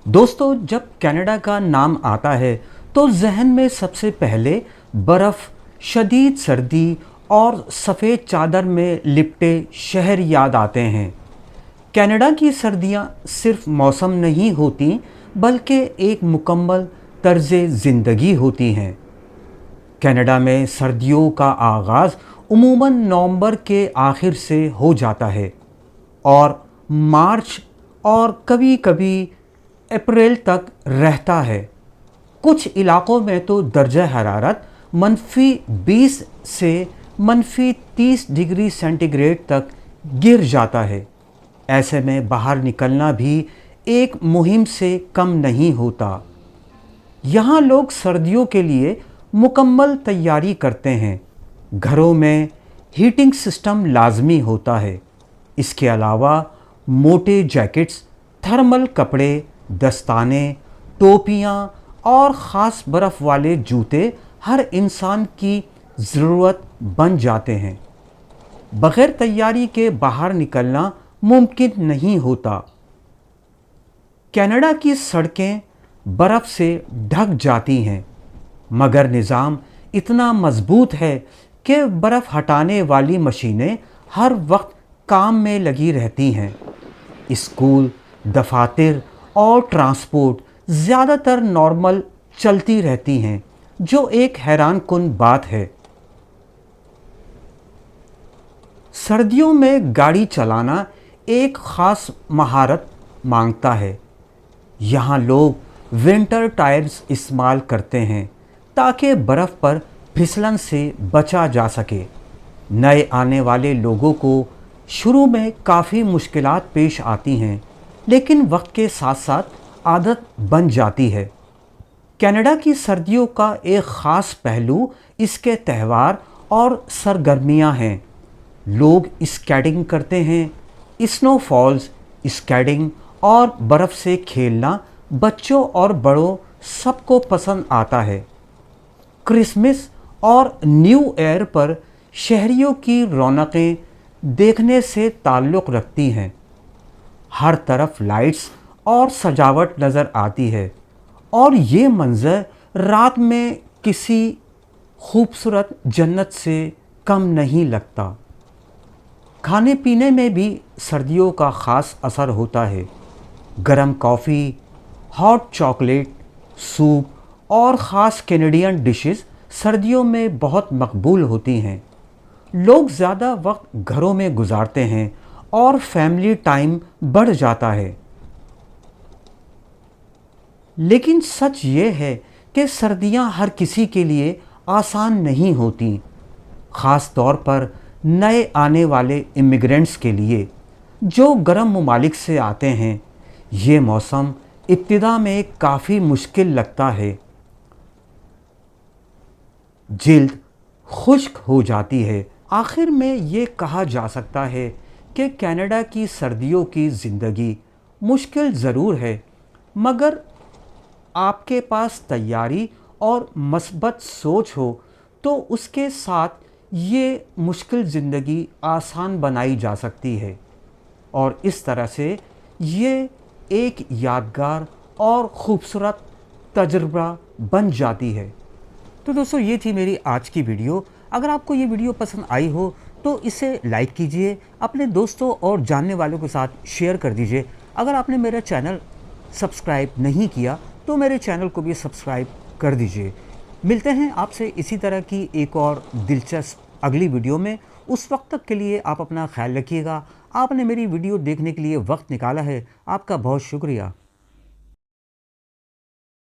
दोस्तों, जब कनाडा का नाम आता है तो जहन में सबसे पहले बर्फ़, शदीद सर्दी और सफ़ेद चादर में लिपटे शहर याद आते हैं। कनाडा की सर्दियां सिर्फ मौसम नहीं होती बल्कि एक मुकम्मल तर्ज़ ज़िंदगी होती हैं। कनाडा में सर्दियों का आगाज़ उमूमन नवंबर के आखिर से हो जाता है और मार्च और कभी कभी अप्रैल तक रहता है। कुछ इलाक़ों में तो दर्जा हरारत -20 से -30 डिग्री सेंटीग्रेड तक गिर जाता है। ऐसे में बाहर निकलना भी एक मुहिम से कम नहीं होता। यहाँ लोग सर्दियों के लिए मुकम्मल तैयारी करते हैं। घरों में हीटिंग सिस्टम लाजमी होता है। इसके अलावा मोटे जैकेट्स, थर्मल कपड़े, दस्ताने, टोपियाँ और ख़ास बर्फ़ वाले जूते हर इंसान की ज़रूरत बन जाते हैं। बग़ैर तैयारी के बाहर निकलना मुमकिन नहीं होता। कनाडा की सड़कें बर्फ़ से ढक जाती हैं, मगर निज़ाम इतना मज़बूत है कि बर्फ़ हटाने वाली मशीनें हर वक्त काम में लगी रहती हैं। स्कूल, दफातर और ट्रांसपोर्ट ज़्यादातर नॉर्मल चलती रहती हैं, जो एक हैरानकुन बात है। सर्दियों में गाड़ी चलाना एक ख़ास महारत मांगता है। यहाँ लोग विंटर टायर्स इस्तेमाल करते हैं ताकि बर्फ़ पर फिसलन से बचा जा सके। नए आने वाले लोगों को शुरू में काफ़ी मुश्किलात पेश आती हैं, लेकिन वक्त के साथ साथ आदत बन जाती है। कनाडा की सर्दियों का एक ख़ास पहलू इसके त्यौहार और सरगर्मियाँ हैं। लोग स्केटिंग करते हैं। स्नोफॉल्स, स्केटिंग और बर्फ़ से खेलना बच्चों और बड़ों सबको पसंद आता है। क्रिसमस और न्यू ईयर पर शहरियों की रौनकें देखने से ताल्लुक़ रखती हैं। हर तरफ लाइट्स और सजावट नज़र आती है और ये मंज़र रात में किसी खूबसूरत जन्नत से कम नहीं लगता। खाने पीने में भी सर्दियों का ख़ास असर होता है। गरम कॉफ़ी, हॉट चॉकलेट, सूप और ख़ास कैनेडियन डिशेस सर्दियों में बहुत मकबूल होती हैं। लोग ज़्यादा वक्त घरों में गुजारते हैं और फैमिली टाइम बढ़ जाता है। लेकिन सच ये है कि सर्दियां हर किसी के लिए आसान नहीं होती, ख़ास तौर पर नए आने वाले इमिग्रेंट्स के लिए जो गर्म ममालिक से आते हैं। ये मौसम इब्तिदा में काफ़ी मुश्किल लगता है। जिल्द खुश्क हो जाती है। आखिर में ये कहा जा सकता है कि कनाडा की सर्दियों की ज़िंदगी मुश्किल ज़रूर है, मगर आपके पास तैयारी और मस्बत सोच हो तो उसके साथ ये मुश्किल ज़िंदगी आसान बनाई जा सकती है और इस तरह से ये एक यादगार और ख़ूबसूरत तजुर्बा बन जाती है। तो दोस्तों, ये थी मेरी आज की वीडियो। अगर आपको ये वीडियो पसंद आई हो तो इसे लाइक कीजिए, अपने दोस्तों और जानने वालों के साथ शेयर कर दीजिए। अगर आपने मेरा चैनल सब्सक्राइब नहीं किया तो मेरे चैनल को भी सब्सक्राइब कर दीजिए। मिलते हैं आपसे इसी तरह की एक और दिलचस्प अगली वीडियो में। उस वक्त तक के लिए आप अपना ख्याल रखिएगा। आपने मेरी वीडियो देखने के लिए वक्त निकाला है, आपका बहुत शुक्रिया।